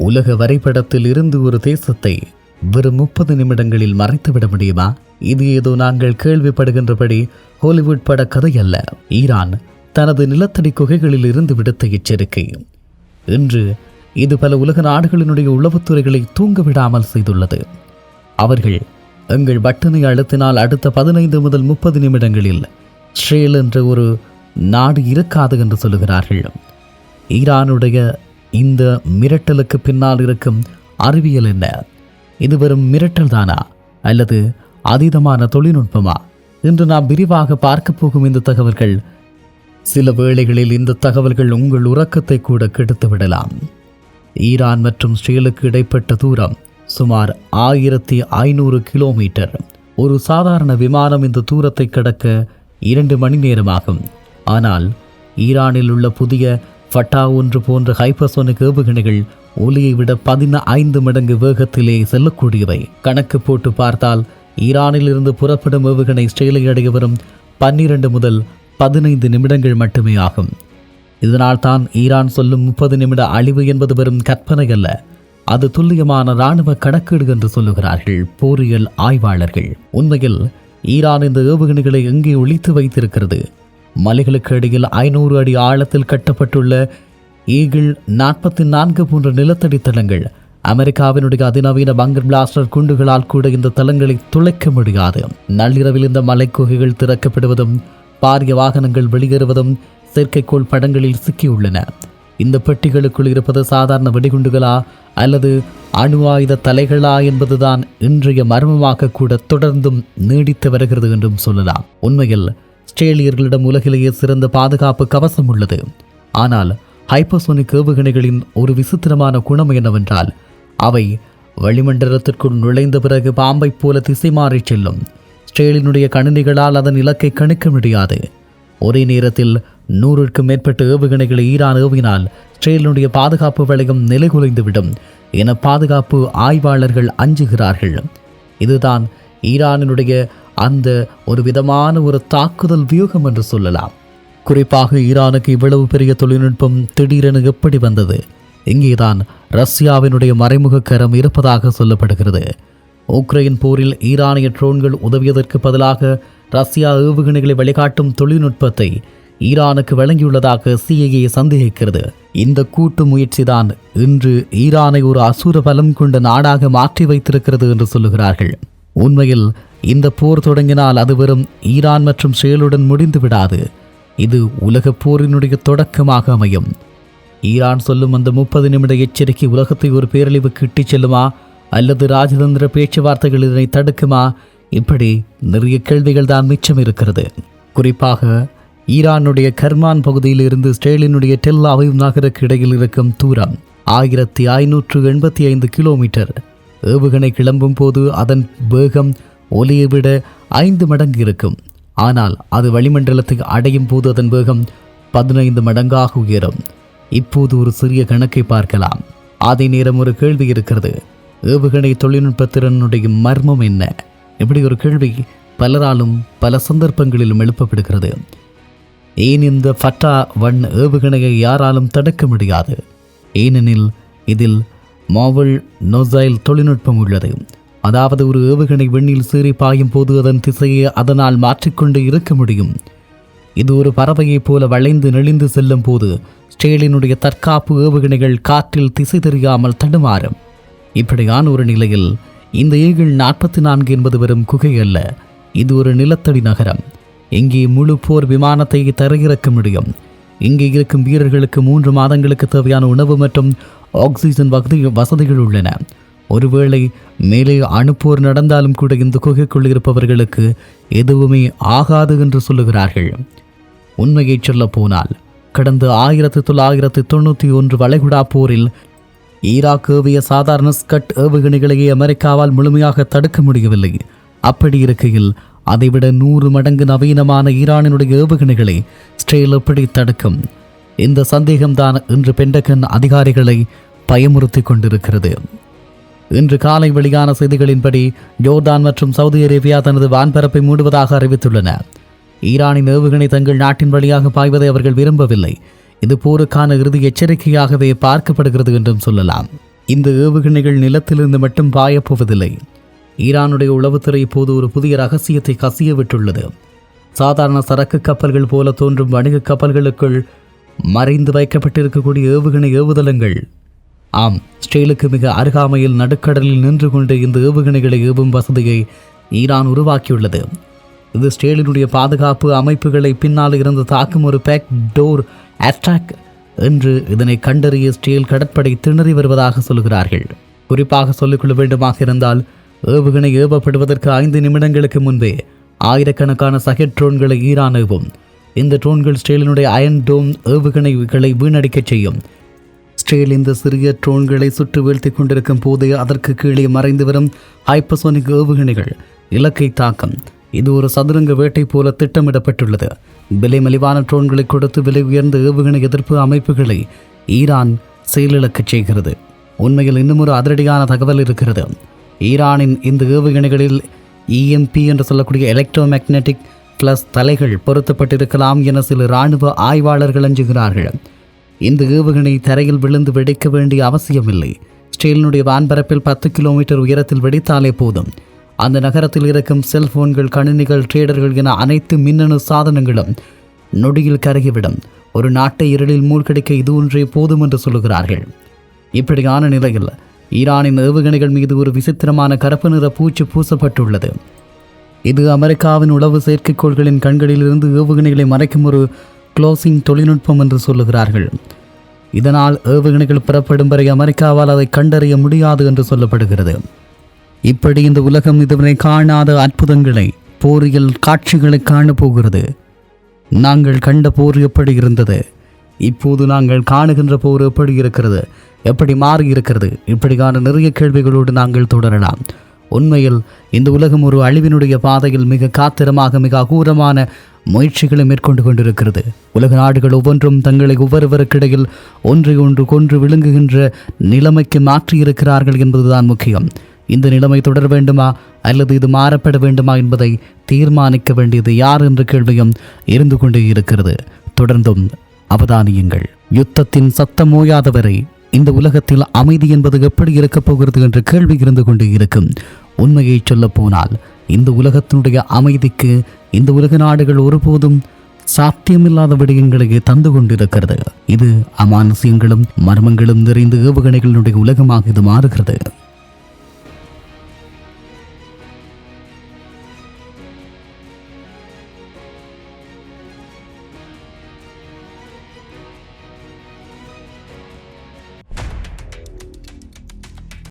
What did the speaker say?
உலக வரைபடத்தில் இருந்து ஒரு தேசத்தை வெறும் 30 நிமிடங்களில் மறைத்துவிட முடியுமா? இது ஏதோ நாங்கள் கேள்விப்படுகின்றபடி ஹாலிவுட் பட கதை அல்ல. ஈரான் தனது நிலத்தடி குகைகளில் இருந்து விடுத்த எச்சரிக்கை. இன்று இது பல உலக நாடுகளினுடைய உளவுத்துறைகளை தூங்க விடாமல் செய்துள்ளது. அவர்கள் எங்கள் பட்டனை அழுத்தினால் அடுத்த 15 முதல் 30 நிமிடங்களில் இஸ்ரேல் என்ற ஒரு நாடு இருக்காது என்று சொல்லுகிறார்கள். ஈரானுடைய இந்த மிரட்டலுக்கு பின்னால் இருக்கும் அறிவியல் என்ன? இது வெறும் மிரட்டல் தானா அல்லது அதீதமான தொழில்நுட்பமா என்று நாம் விரிவாக பார்க்க போகும் இந்த தகவல்கள். சில வேளைகளில் இந்த தகவல்கள் உங்கள் உறக்கத்தை கூட கெடுத்து விடலாம். ஈரான் மற்றும் இஸ்ரேலுக்கு இடைப்பட்ட தூரம் சுமார் 1500 கிலோமீட்டர். ஒரு சாதாரண விமானம் இந்த தூரத்தை கடக்க 2 மணி நேரமாகும். ஆனால் ஈரானில் உள்ள புதிய ஃபட்டா 1 போன்ற ஹைப்பர்சோனிக் ஏவுகணைகள் ஒலியை விட 15 மடங்கு வேகத்திலே செல்லக்கூடியவை. கணக்கு போட்டு பார்த்தால் ஈரானில் இருந்து புறப்படும் ஏவுகணை இஸ்ரேலை அடைய வரும் 12 முதல் 15 நிமிடங்கள் மட்டுமே ஆகும். இதனால் தான் ஈரான் சொல்லும் 30 நிமிட அழிவு என்பது வெறும் கற்பனை அல்ல, அது துல்லியமான இராணுவ கணக்கீடு என்று சொல்லுகிறார்கள் போரியல் ஆய்வாளர்கள். உண்மையில் ஈரான் இந்த ஏவுகணைகளை எங்கே ஒளித்து வைத்திருக்கிறது? மலைகளுக்கு இடையில் 500 அடி ஆழத்தில் கட்டப்பட்டுள்ள ஈகிள் 44 போன்ற நிலத்தடி தளங்கள். அமெரிக்காவினுடைய அதிநவீன பங்கர் பிளாஸ்டர் குண்டுகளால் கூட இந்த தளங்களை துளைக்க முடியாது. நள்ளிரவில் இந்த மலைக்குகைகள் திறக்கப்படுவதும் பாரிய வாகனங்கள் வெளியேறுவதும் செயற்கைக்கோள் படங்களில் சிக்கியுள்ளன. இந்த பெட்டிகளுக்குள் இருப்பது சாதாரண வெடிகுண்டுகளா அல்லது அணு ஆயுத தலைகளா என்பதுதான் இன்றைய மர்மமாக கூட தொடர்ந்தும் நீடித்து வருகிறது என்றும் சொல்லலாம். உண்மையில் ஆஸ்திரேலியர்களிடம் உலகிலேயே சிறந்த பாதுகாப்பு கவசம் உள்ளது. ஆனால் ஹைப்பர்சோனிக் ஏவுகணைகளின் ஒரு விசித்திரமான குணம் என்னவென்றால் அவை வளிமண்டலத்திற்குள் நுழைந்த பிறகு பாம்பை போல திசை மாறி செல்லும். இஸ்ரேலினுடைய கணினிகளால் அதன் இலக்கை கணிக்க முடியாது. ஒரே நேரத்தில் 100க்கும் மேற்பட்ட ஏவுகணைகளை ஈரான் ஏவினால் இஸ்ரேலினுடைய பாதுகாப்பு வளையம் நிலைகுலைந்துவிடும் என பாதுகாப்பு ஆய்வாளர்கள் அஞ்சுகிறார்கள். இதுதான் ஈரானினுடைய அந்த ஒரு விதமான ஒரு தாக்குதல் வியூகம் என்று சொல்லலாம். குறிப்பாக ஈரானுக்கு இவ்வளவு பெரிய தொழில்நுட்பம் திடீரென எப்படி வந்தது? இங்கேதான் ரஷ்யாவினுடைய மறைமுக கரம் இருப்பதாக சொல்லப்படுகிறது. உக்ரைன் போரில் ஈரானிய ட்ரோன்கள் உதவியதற்கு பதிலாக ரஷ்யா ஏவுகணைகளை வழிகாட்டும் தொழில்நுட்பத்தை ஈரானுக்கு வழங்கியுள்ளதாக CIA சந்தேகிக்கிறது. இந்த கூட்டு முயற்சிதான் இன்று ஈரானை ஒரு அசுர பலம் கொண்ட நாடாக மாற்றி வைத்திருக்கிறது என்று சொல்லுகிறார்கள். உண்மையில் இந்த போர் தொடங்கினால் அது வெறும் ஈரான் மற்றும் இஸ்ரேலுடன் முடிந்து விடாது. இது உலக போரினுடைய தொடக்கமாக அமையும். ஈரான் சொல்லும் அந்த 30 நிமிட எச்சரிக்கை உலகத்தை ஒரு பேரழிவுக்கு இட்டுச் செல்லுமா அல்லது ராஜதந்திர பேச்சுவார்த்தைகள் இதனை தடுக்குமா? இப்படி நிறைய கேள்விகள் தான் மிச்சம் இருக்கிறது. குறிப்பாக ஈரானுடைய கர்மான் பகுதியில் இருந்து இஸ்ரேலினுடைய டெல் அவிவ் நகருக்கு இடையில் இருக்கும் தூரம் 1585 கிலோமீட்டர். ஏவுகணை கிளம்பும் போது அதன் வேகம் ஒலியை விட 5 மடங்கு இருக்கும். ஆனால் அது வளிமண்டலத்தை அடையும் போது அதன் வேகம் 15 மடங்காக உயரும். இப்போது ஒரு சிறிய கணக்கை பார்க்கலாம். அதே நேரம் ஒரு கேள்வி இருக்கிறது. ஏவுகணை தொழில்நுட்பத்திறனுடைய மர்மம் என்ன? இப்படி ஒரு கேள்வி பலராலும் பல சந்தர்ப்பங்களிலும் எழுப்பப்படுகிறது. ஏன் இந்த ஃபட்டா 1 ஏவுகணையை யாராலும் தடுக்க முடியாது? ஏனெனில் இதில் மாவல் நொசைல் தொழில்நுட்பம் உள்ளது. அதாவது ஒரு ஏவுகணை விண்ணில் சீறி பாயும் போது அதன் திசையை அதனால் மாற்றிக்கொண்டு இருக்க முடியும். இது ஒரு பறவையைப் போல வளைந்து நெளிந்து செல்லும் போது இஸ்ரேலினுடைய தற்காப்பு ஏவுகணைகள் காற்றில் திசை தெரியாமல் தடுமாறும். இப்படியான ஒரு நிலையில் இந்த ஈகிள் 44 என்பது வெறும் குகை அல்ல, இது ஒரு நிலத்தடி நகரம். இங்கே முழு போர் விமானத்தை தரையிறக்க முடியும். இங்கே இருக்கும் வீரர்களுக்கு 3 மாதங்களுக்கு தேவையான உணவு மற்றும் ஆக்சிஜன் வசதிகள் உள்ளன. ஒருவேளை மேலே அணுப்போர் நடந்தாலும் கூட இந்த குகைக்குள் இருப்பவர்களுக்கு எதுவுமே ஆகாது என்று சொல்லுகிறார்கள். உண்மையை சொல்ல போனால் கடந்த 1991 வளைகுடா போரில் ஈராக் ஏவிய சாதாரண ஸ்கட் ஏவுகணைகளையே அமெரிக்காவால் முழுமையாக தடுக்க முடியவில்லை. அப்படி இருக்கையில் அதைவிட 100 மடங்கு நவீனமான ஈரானினுடைய ஏவுகணைகளை இஸ்ரேல் எப்படி தடுக்கும்? இந்த சந்தேகம்தான் இன்று பென்டகன் அதிகாரிகளை பயமுறுத்தி கொண்டிருக்கிறது. இன்று காலை வெளியான செய்திகளின்படி ஜோர்டான் மற்றும் சவுதி அரேபியா தனது வான்பரப்பை மூடுவதாக அறிவித்துள்ளன. ஈரானின் ஏவுகணை தங்கள் நாட்டின் வழியாக பாய்வதை அவர்கள் விரும்பவில்லை. இது போருக்கான இறுதி எச்சரிக்கையாகவே பார்க்கப்படுகிறது என்றும் சொல்லலாம். இந்த ஏவுகணைகள் நிலத்திலிருந்து மட்டும் பாயப்போவதில்லை. ஈரானுடைய உளவுத்துறை இப்போது ஒரு புதிய ரகசியத்தை கசிய விட்டுள்ளது. சாதாரண சரக்கு கப்பல்கள் போல தோன்றும் வணிக கப்பல்களுக்குள் மறைந்து வைக்கப்பட்டிருக்கக்கூடிய ஏவுகணை ஏவுதளங்கள். ஆம், இஸ்ரேலுக்கு மிக அருகாமையில் நடுக்கடலில் நின்று கொண்டு இந்த ஏவுகணைகளை ஏவும் வசதியை ஈரான் உருவாக்கியுள்ளது. இது இஸ்ரேலினுடைய பாதுகாப்பு அமைப்புகளை பின்னால் இருந்து தாக்கும் ஒரு பேக் டோர் அட்டாக் என்று இதனை கண்டறிய இஸ்ரேல் கடற்படை திணறி வருவதாக சொல்கிறார்கள். குறிப்பாக சொல்லிக்கொள்ள வேண்டுமாக இருந்தால், ஏவுகணை ஏவப்படுவதற்கு 5 நிமிடங்களுக்கு முன்பே ஆயிரக்கணக்கான சகெட் ட்ரோன்களை ஈரான் ஏவும். இந்த ட்ரோன்கள் இஸ்ரேலினுடைய அயன் டோம் ஏவுகணைகளை வீணடிக்கச் செய்யும். இஸ்ரேல் இந்த சிறிய ட்ரோன்களை சுட்டு வீழ்த்தி கொண்டிருக்கும் போதே அதற்கு கீழே மறைந்து வரும் ஹைப்பர்சோனிக் ஏவுகணைகள் இலக்கை தாக்கும். இது ஒரு சதுரங்க வேட்டை போல திட்டமிடப்பட்டுள்ளது. விலை மலிவான ட்ரோன்களை கொடுத்து விலை உயர்ந்த ஏவுகணை எதிர்ப்பு அமைப்புகளை ஈரான் செயலிழக்கச் செய்கிறது. உண்மையில் இன்னும் ஒரு அதிரடியான தகவல் இருக்கிறது. ஈரானின் இந்த ஏவுகணைகளில் EMP என்று சொல்லக்கூடிய எலக்ட்ரோ மேக்னெட்டிக் பிளஸ் தலைகள் பொருத்தப்பட்டிருக்கலாம் என சில இராணுவ ஆய்வாளர்கள் அஞ்சுகிறார்கள். இந்த ஏவுகணை தரையில் விழுந்து வெடிக்க வேண்டிய அவசியமில்லை. இஸ்ரேலினுடைய வான்பரப்பில் 10 கிலோமீட்டர் உயரத்தில் வெடித்தாலே போதும். அந்த நகரத்தில் இருக்கும் செல்போன்கள், கணினிகள், ட்ரேடர்கள் என அனைத்து மின்னணு சாதனங்களும் நொடியில் கருகிவிடும். ஒரு நாட்டை இருளில் மூழ்கடிக்க இது ஒன்றே போதும் என்று சொல்லுகிறார்கள். இப்படியான நிலையில் ஈரானின் ஏவுகணைகள் மீது ஒரு விசித்திரமான கருப்பு நிற பூச்சு பூசப்பட்டுள்ளது. இது அமெரிக்காவின் உளவு செயற்கைக்கோள்களின் கண்களிலிருந்து ஏவுகணைகளை மறைக்கும் ஒரு க்ளோசிங் தொழில்நுட்பம் என்று சொல்லுகிறார்கள். இதனால் ஏவுகணைகள் புறப்படும் வரை அமெரிக்காவால் அதை கண்டறிய முடியாது என்று சொல்லப்படுகிறது. இப்படி இந்த உலகம் இதுவரை காணாத அற்புதங்களை, போரியல் காட்சிகளை காணப்போகிறது. நாங்கள் கண்ட போர் எப்படி இருந்தது, இப்போது நாங்கள் காணுகின்ற போர் எப்படி இருக்கிறது, எப்படி மாறி இருக்கிறது, இப்படியான நிறைய கேள்விகளோடு நாங்கள் தொடரலாம். உண்மையில் இந்த உலகம் ஒரு அழிவினுடைய பாதையில் மிக காத்திரமாக, மிக அகூரமான முயற்சிகளை மேற்கொண்டு கொண்டிருக்கிறது. உலக நாடுகள் ஒவ்வொன்றும் தங்களை ஒவ்வொருவருக்கிடையில் ஒன்றை ஒன்று கொன்று விழுங்குகின்ற நிலைமைக்கு மாற்றியிருக்கிறார்கள் என்பதுதான் முக்கியம். இந்த நிலைமை தொடர வேண்டுமா அல்லது இது மாறப்பட வேண்டுமா என்பதை தீர்மானிக்க வேண்டியது யார் என்ற கேள்வியும் இருந்து கொண்டே இருக்கிறது. தொடர்ந்தும் அவதானியுங்கள். யுத்தத்தின் சத்தம் ஓயாதவரை இந்த உலகத்தில் அமைதி என்பது எப்படி இருக்கப் போகிறது என்ற கேள்வி இருந்து கொண்டே இருக்கும். உண்மையை சொல்ல போனால் இந்த உலகத்தினுடைய அமைதிக்கு இந்த உலக நாடுகள் ஒருபோதும் சாத்தியமில்லாத விடயங்களையே தந்து கொண்டிருக்கிறது. இது அமானுஷ்யங்களும் மர்மங்களும் நிறைந்த ஏவுகணைகளுடைய உலகமாக இது மாறுகிறது.